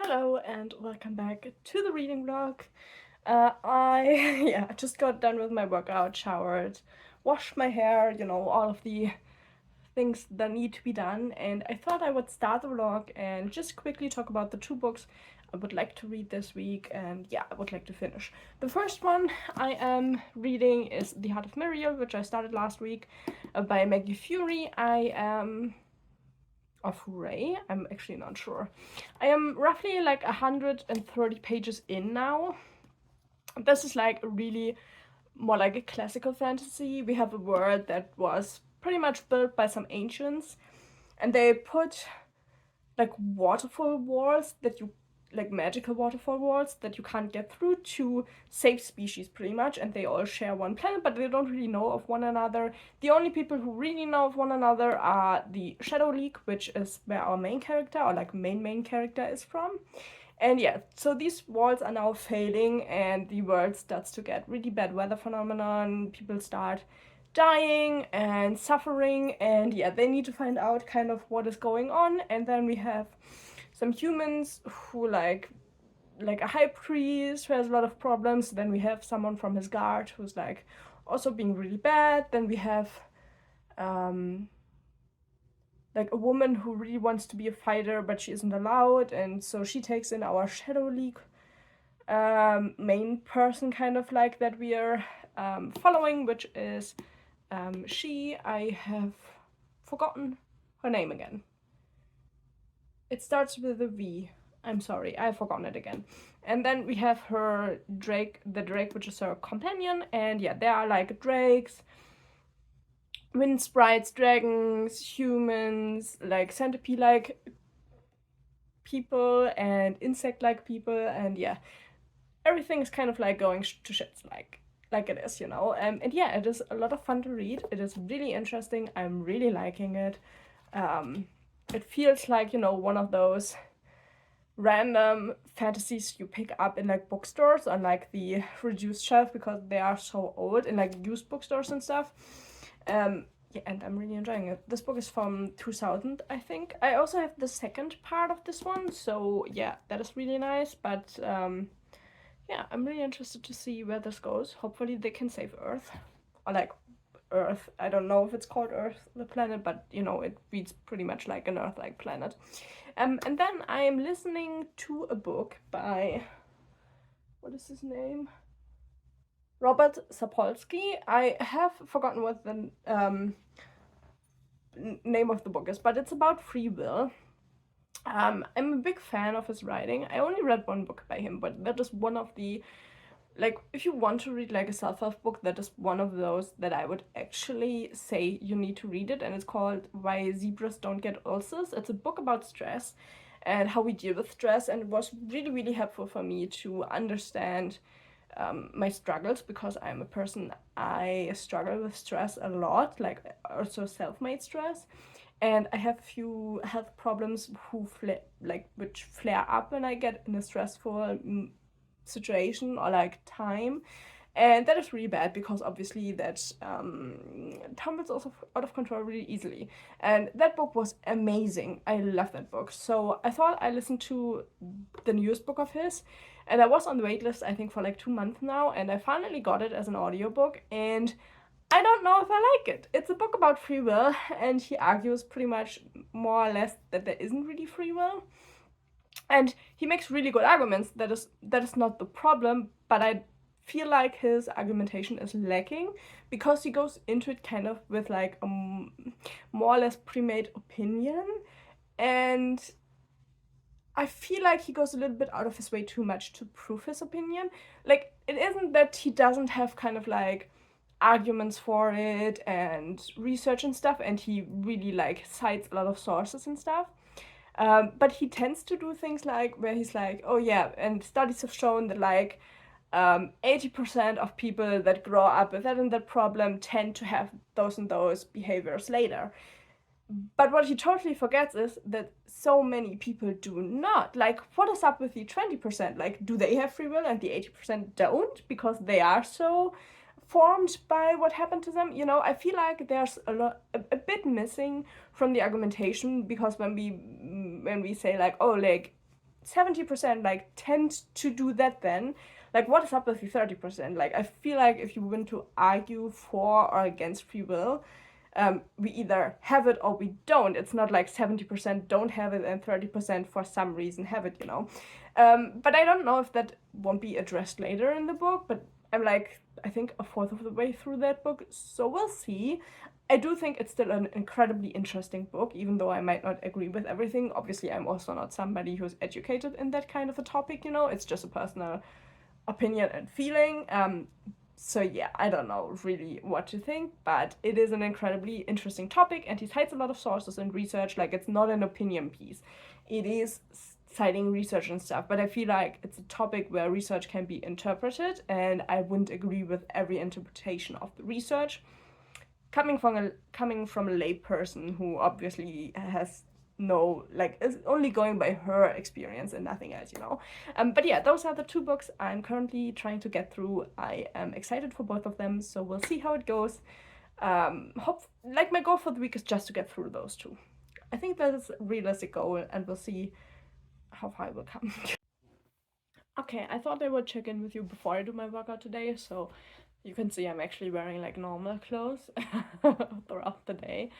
Hello and welcome back to the reading vlog. I just got done with my workout, showered, washed my hair, all of the things that need to be done, and I thought I would start the vlog and just quickly talk about the two books I would like to read this week, and I would like to finish. The first one I am reading is The Heart of Muriel, which I started last week, by Maggie Fury. Of Ray, I'm actually not sure. I am roughly like 130 pages in now. This is like really more like a classical fantasy. We have a world that was pretty much built by some ancients, and they put like waterfall walls that you like magical waterfall walls that you can't get through to save species pretty much, and they all share one planet, but they don't really know of one another. The only people who really know of one another are the Shadow League, which is where our main character, or like main character, is from. And so these walls are now failing, and the world starts to get really bad weather phenomenon. People start dying and suffering, and they need to find out kind of what is going on. And then we have some humans who like a high priest who has a lot of problems. Then we have someone from his guard who's like also being really bad. Then we have like a woman who really wants to be a fighter, but she isn't allowed, and so she takes in our Shadow League main person, kind of like that we are following, which is I have forgotten her name again. It starts with a V. I'm sorry, I've forgotten it again. And then we have her Drake, which is her companion, and there are like drakes, wind sprites, dragons, humans, like centipede-like people, and insect-like people, and everything is kind of like going to shits like it is, and it is a lot of fun to read. It is really interesting. I'm really liking it. It feels like, one of those random fantasies you pick up in like bookstores on like the reduced shelf because they are so old, in like used bookstores and stuff. And I'm really enjoying it. This book is from 2000, I think. I also have the second part of this one, so that is really nice. But I'm really interested to see where this goes. Hopefully they can save Earth, or like Earth. I don't know if it's called Earth, the planet, but it reads pretty much like an Earth-like planet. And then I am listening to a book by, what is his name? Robert Sapolsky. I have forgotten what the name of the book is, but it's about free will. I'm a big fan of his writing. I only read one book by him, but that is one of the, like, if you want to read like a self-help book, that is one of those that I would actually say you need to read it, and it's called Why Zebras Don't Get Ulcers. It's a book about stress and how we deal with stress, and it was really, really helpful for me to understand my struggles, because I'm a person, I struggle with stress a lot, like also self-made stress, and I have a few health problems which flare up when I get in a stressful situation or like time, and that is really bad because obviously that tumbles also out of control really easily. And that book was amazing. I love that book. So I thought I listened to the newest book of his, and I was on the waitlist I think for like 2 months now, and I finally got it as an audiobook, and I don't know if I like it. It's a book about free will, and he argues pretty much more or less that there isn't really free will. And he makes really good arguments. That is not the problem, but I feel like his argumentation is lacking because he goes into it kind of with like a more or less pre-made opinion, and I feel like he goes a little bit out of his way too much to prove his opinion. Like, it isn't that he doesn't have kind of like arguments for it and research and stuff, and he really like cites a lot of sources and stuff. But he tends to do things like where he's like, oh yeah, and studies have shown that like 80% of people that grow up with that and that problem tend to have those and those behaviors later. But what he totally forgets is that so many people do not. Like, what is up with the 20%? Like, do they have free will and the 80% don't because they are so formed by what happened to them? I feel like there's a bit missing from the argumentation, because when we say like, oh, like 70% like tend to do that then, like what is up with the 30%? Like I feel like if you want to argue for or against free will, we either have it or we don't. It's not like 70% don't have it and 30% for some reason have it, you know. But I don't know if that won't be addressed later in the book, but I'm like, I think a fourth of the way through that book, so we'll see. I do think it's still an incredibly interesting book, even though I might not agree with everything. Obviously, I'm also not somebody who's educated in that kind of a topic, you know, it's just a personal opinion and feeling. So yeah, I don't know really what to think, but it is an incredibly interesting topic, and he cites a lot of sources and research. Like, it's not an opinion piece. It is citing research and stuff, but I feel like it's a topic where research can be interpreted, and I wouldn't agree with every interpretation of the research. Coming from a lay person who obviously has no, like, is only going by her experience and nothing else, you know. But yeah, those are the two books I'm currently trying to get through. I am excited for both of them, so we'll see how it goes. Like, my goal for the week is just to get through those two. I think that is a realistic goal, and we'll see how far I will come. Okay, I thought I would check in with you before I do my workout today, so you can see I'm actually wearing like normal clothes throughout the day.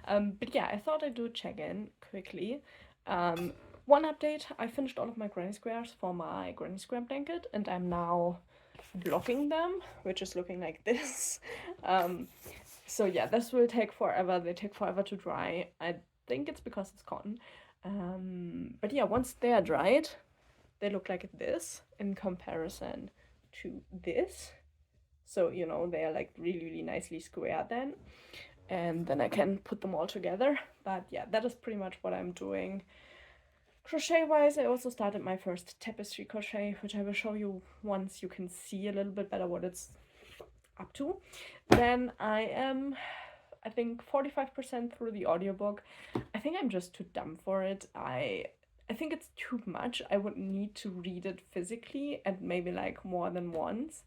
But yeah, I thought I'd do a check-in quickly. One update, I finished all of my granny squares for my granny square blanket, and I'm now blocking them, which is looking like this. So yeah, this will take forever. They take forever to dry. I think it's because it's cotton. But yeah, once they are dried, they look like this in comparison to this. So, you know, they are like really, really nicely square then. And then I can put them all together. But yeah, that is pretty much what I'm doing. Crochet wise, I also started my first tapestry crochet, which I will show you once you can see a little bit better what it's up to. Then I am, I think, 45% through the audiobook. I think I'm just too dumb for it. I think it's too much. I would need to read it physically and maybe like more than once.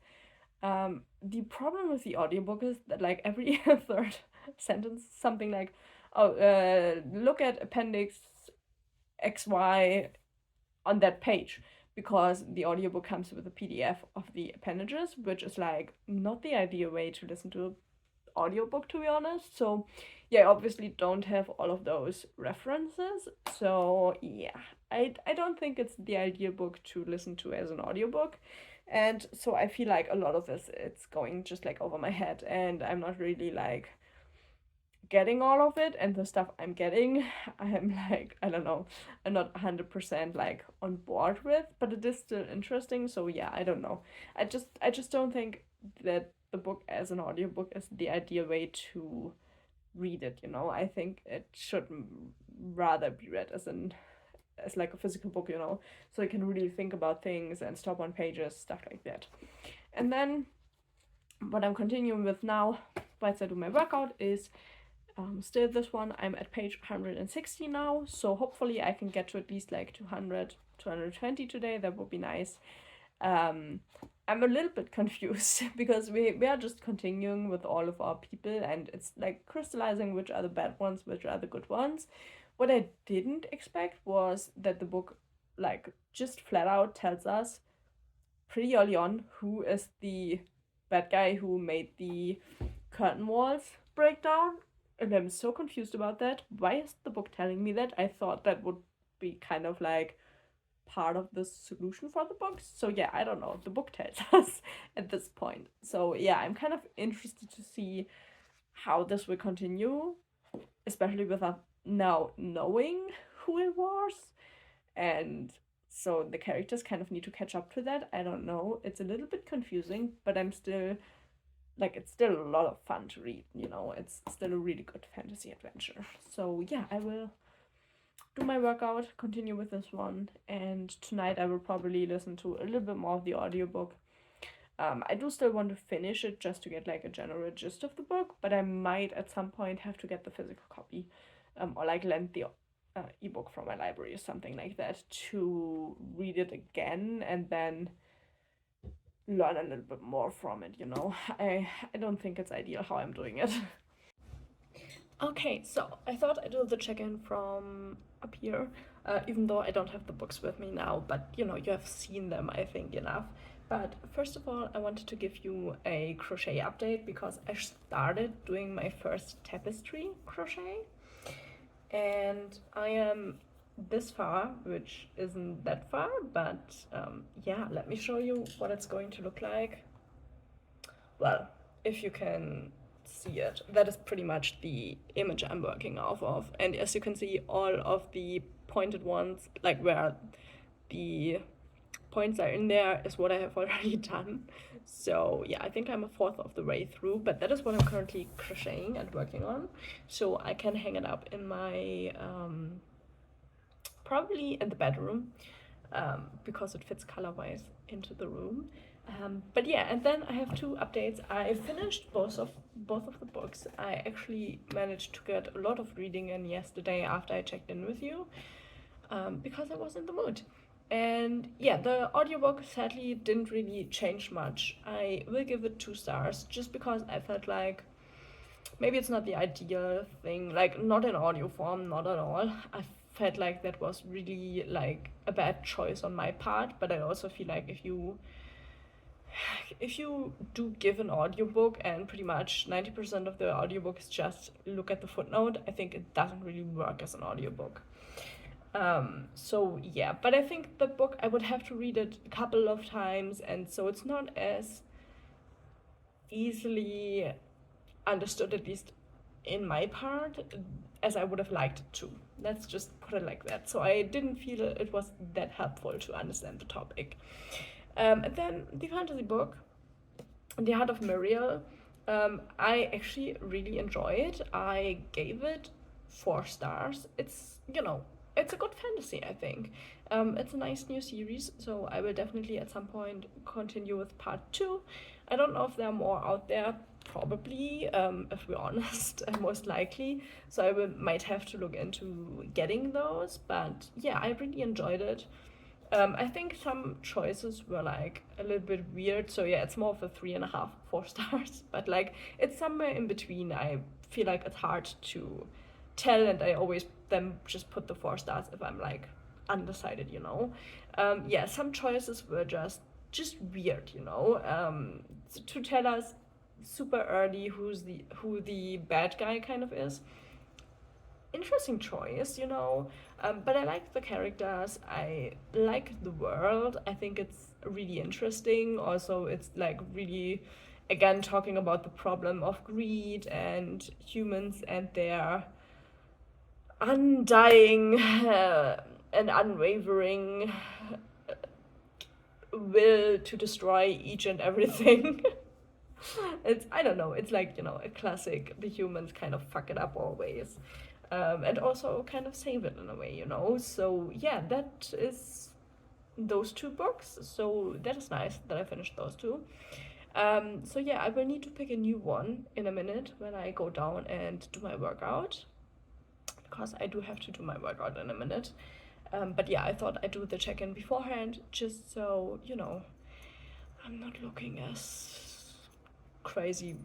The problem with the audiobook is that like every third sentence, something like, oh, look at appendix XY on that page, because the audiobook comes with a PDF of the appendages, which is like not the ideal way to listen to an audiobook, to be honest. So yeah, I obviously don't have all of those references. So yeah, I don't think it's the ideal book to listen to as an audiobook. And so I feel like a lot of this, it's going just like over my head, and I'm not really like getting all of it. And the stuff I'm getting, I'm like, I don't know, I'm not 100% like on board with, but it is still interesting. So yeah, I don't know. I just don't think that the book as an audiobook is the ideal way to read it, you know. I think it should rather be read as like a physical book, you know, so you can really think about things and stop on pages, stuff like that. And then what I'm continuing with now, whilst I do my workout, is still this one. I'm at page 160 now, so hopefully I can get to at least like 200, 220 today. That would be nice. I'm a little bit confused because we are just continuing with all of our people, and it's like crystallizing which are the bad ones, which are the good ones. What I didn't expect was that the book like just flat out tells us pretty early on who is the bad guy who made the curtain walls break down. And I'm so confused about that. Why is the book telling me that? I thought that would be kind of like part of the solution for the book. So yeah, I don't know. The book tells us at this point. So yeah, I'm kind of interested to see how this will continue, especially without now knowing who it was. And so the characters kind of need to catch up to that. I don't know. It's a little bit confusing, but I'm still like, it's still a lot of fun to read, you know. It's still a really good fantasy adventure. So yeah, I will do my workout, continue with this one, and tonight I will probably listen to a little bit more of the audiobook. I do still want to finish it just to get like a general gist of the book, but I might at some point have to get the physical copy, or like lend the ebook from my library or something like that to read it again and then learn a little bit more from it, you know. I don't think it's ideal how I'm doing it. Okay, so I thought I'd do the check-in from up here, even though I don't have the books with me now, but you know, you have seen them, I think, enough. But first of all, I wanted to give you a crochet update because I started doing my first tapestry crochet, and I am this far, which isn't that far, but yeah, let me show you what it's going to look like. Well, if you can see it, that is pretty much the image I'm working off of. And as you can see, all of the pointed ones, like where the points are in there, is what I have already done. So yeah, I think I'm a fourth of the way through, but that is what I'm currently crocheting and working on. So I can hang it up in my, probably in the bedroom, because it fits color-wise into the room. But yeah, and then I have two updates. I finished both of the books. I actually managed to get a lot of reading in yesterday after I checked in with you, because I was in the mood. And yeah, the audiobook sadly didn't really change much. I will give it 2 stars just because I felt like maybe it's not the ideal thing, like not in audio form, not at all. I felt like that was really like a bad choice on my part, but I also feel like if you do give an audiobook and pretty much 90% of the audiobook is just look at the footnote, I think it doesn't really work as an audiobook. So yeah, but I think the book I would have to read it a couple of times, and so it's not as easily understood, at least in my part, as I would have liked it to. Let's just put it like that. So I didn't feel it was that helpful to understand the topic. And then the fantasy book, The Heart of Muriel, I actually really enjoyed. I gave it 4 stars. It's a good fantasy, I think. It's a nice new series, so I will definitely at some point continue with part 2. I don't know if there are more out there. Probably, if we're honest, most likely. So might have to look into getting those. But yeah, I really enjoyed it. I think some choices were like a little bit weird. So yeah, it's more of a 3.5, 4 stars. But like it's somewhere in between. I feel like it's hard to tell, and I always then just put the 4 stars if I'm like undecided. Yeah, some choices were just weird. To tell us super early who the bad guy kind of is. Interesting choice. But I like the characters. I like the world. I think it's really interesting. Also, it's like really, again, talking about the problem of greed and humans and their undying and unwavering will to destroy each and everything. I don't know, it's like, a classic, the humans kind of fuck it up always. And also kind of save it in a way. So yeah, that is those 2 books. So that is nice that I finished those 2. So yeah, I will need to pick a new one in a minute when I go down and do my workout, because I do have to do my workout in a minute. But yeah, I thought I'd do the check-in beforehand, just so, I'm not looking as crazy.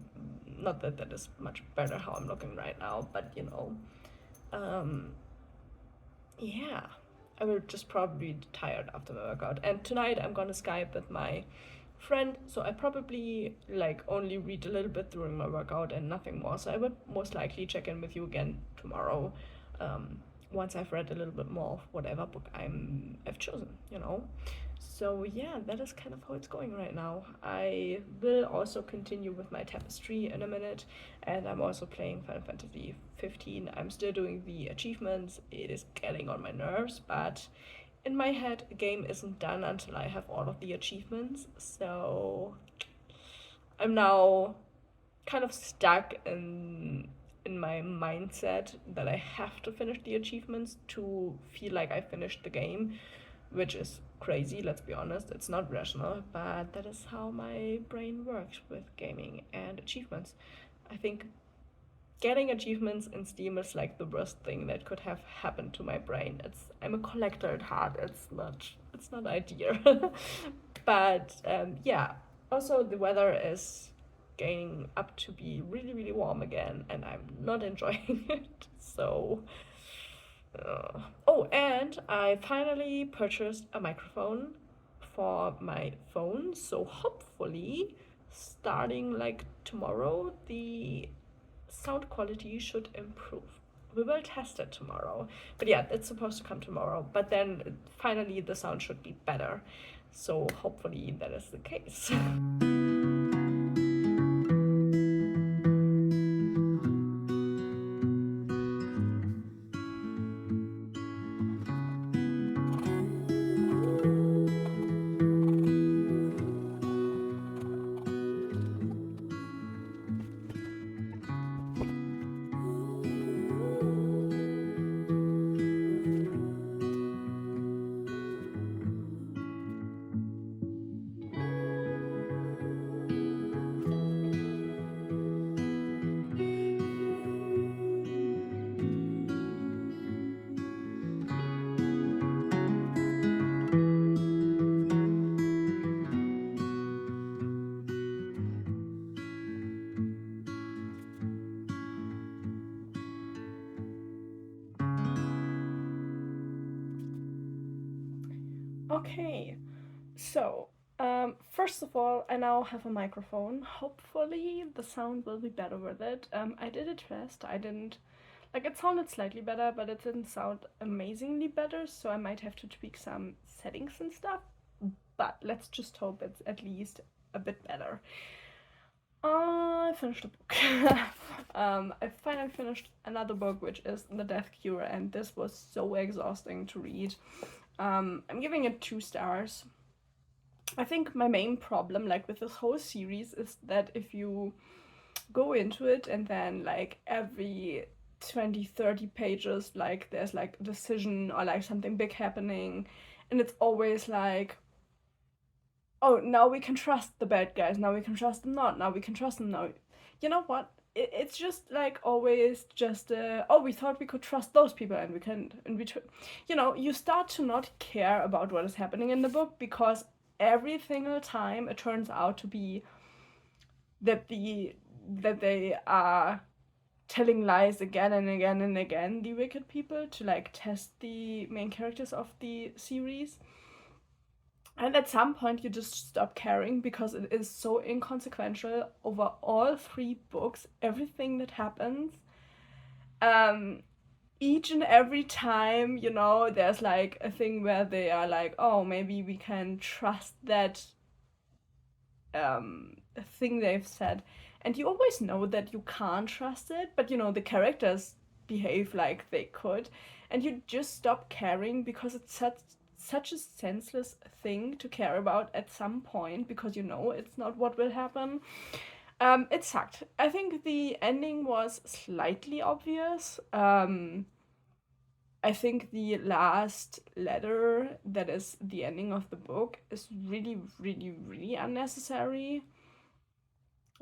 Not that that is much better how I'm looking right now, but yeah, I will just probably be tired after my workout. And tonight I'm gonna Skype with my friend, so I probably like only read a little bit during my workout and nothing more. So I would most likely check in with you again tomorrow, once I've read a little bit more of whatever book I've chosen. So yeah, that is kind of how it's going right now. I will also continue with my tapestry in a minute, and I'm also playing Final Fantasy 15. I'm still doing the achievements. It is getting on my nerves, but in my head, a game isn't done until I have all of the achievements. So I'm now kind of stuck in my mindset that I have to finish the achievements to feel like I finished the game, which is crazy, let's be honest. It's not rational, but that is how my brain works with gaming and achievements. I think getting achievements in Steam is like the worst thing that could have happened to my brain. I'm a collector at heart. It's not ideal. But yeah. Also, the weather is gaining up to be really, really warm again, and I'm not enjoying it. So, oh, and I finally purchased a microphone for my phone, so hopefully, starting like tomorrow, the sound quality should improve. We will test it tomorrow. But yeah, it's supposed to come tomorrow. But then finally the sound should be better. So hopefully that is the case. Okay, so first of all, I now have a microphone. Hopefully, the sound will be better with it. I did a test. I didn't like it sounded slightly better, but it didn't sound amazingly better. So I might have to tweak some settings and stuff. But let's just hope it's at least a bit better. I finished a book. I finally finished another book, which is The Death Cure, and this was so exhausting to read. I'm giving it 2 stars. I think my main problem, like with this whole series, is that if you go into it and then like every 20-30 pages, like there's like a decision or like something big happening, and it's always like, oh, now we can trust the bad guys, now we can trust them not, now we can trust them now. You know what? It's just like always just, oh, we thought we could trust those people and we can't, and you start to not care about what is happening in the book because every single time it turns out to be that they are telling lies again and again and again, the wicked people, to like test the main characters of the series. And at some point, you just stop caring because it is so inconsequential over all 3 books, everything that happens. Um, each and every time, there's like a thing where they are like, oh, maybe we can trust that thing they've said. And you always know that you can't trust it, but the characters behave like they could. And you just stop caring because it's such a senseless thing to care about at some point because it's not what will happen. It sucked. I think the ending was slightly obvious. I think the last letter, that is the ending of the book, is really, really, really unnecessary.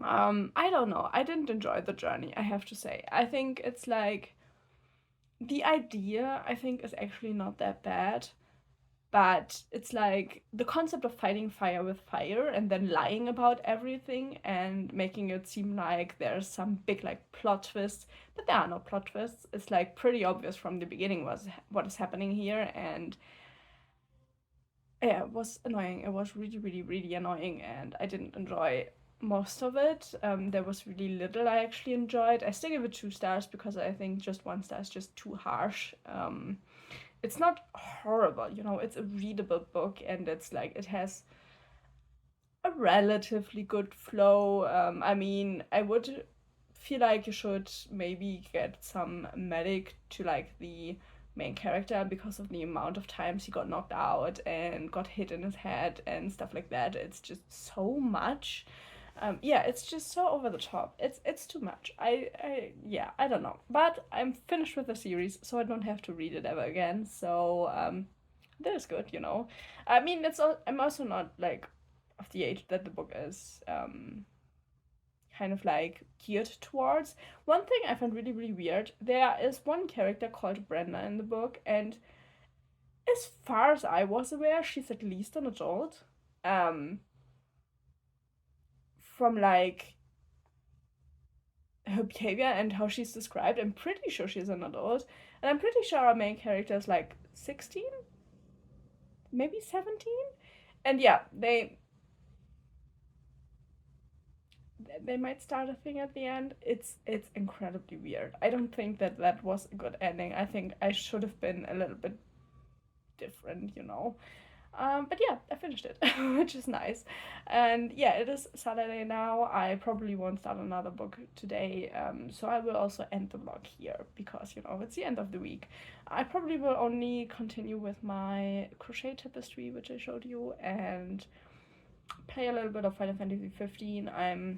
I don't know. I didn't enjoy the journey, I have to say. I think it's like the idea, I think, is actually not that bad. But it's like the concept of fighting fire with fire and then lying about everything and making it seem like there's some big like plot twist, but there are no plot twists. It's like pretty obvious from the beginning what is happening here, and yeah, it was annoying. It was really, really, really annoying, and I didn't enjoy most of it. There was really little I actually enjoyed. I still give it 2 stars because I think just 1 star is just too harsh. It's not horrible, it's a readable book, and it's like it has a relatively good flow. I mean, I would feel like you should maybe get some medic to like the main character because of the amount of times he got knocked out and got hit in his head and stuff like that. It's just so much. Yeah, it's just so over the top. It's too much. Yeah, I don't know. But I'm finished with the series, so I don't have to read it ever again. So that is good. I mean, I'm also not like of the age that the book is kind of like geared towards. One thing I found really, really weird, there is one character called Brenda in the book, and as far as I was aware, she's at least an adult. From like her behavior and how she's described, I'm pretty sure she's an adult. And I'm pretty sure our main character is like 16, maybe 17. And yeah, they might start a thing at the end. It's incredibly weird. I don't think that that was a good ending. I think I should have been a little bit different, you know. But yeah, I finished it, which is nice. And yeah, it is Saturday now. I probably won't start another book today. So I will also end the vlog here because, you know, it's the end of the week. I probably will only continue with my crochet tapestry, which I showed you, and play a little bit of Final Fantasy 15. I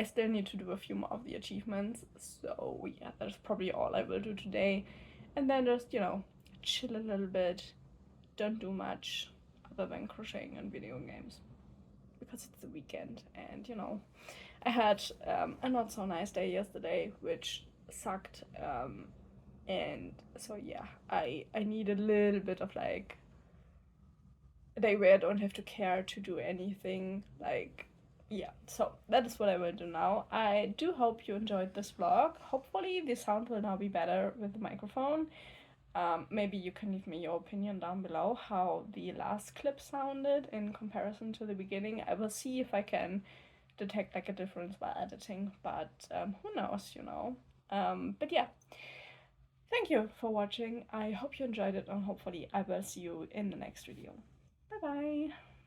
still need to do a few more of the achievements. So yeah, that's probably all I will do today. And then just, you know, chill a little bit, don't do much other than crocheting and video games because it's the weekend. And you know, I had a not so nice day yesterday, which sucked. And so yeah, I need a little bit of like a day where I don't have to care to do anything. Like yeah, so that is what I will do now. I do hope you enjoyed this vlog. Hopefully the sound will now be better with the microphone. Maybe you can leave me your opinion down below how the last clip sounded in comparison to the beginning. I will see if I can detect like a difference by editing, but who knows, you know. But yeah, thank you for watching. I hope you enjoyed it, and hopefully I will see you in the next video. Bye bye.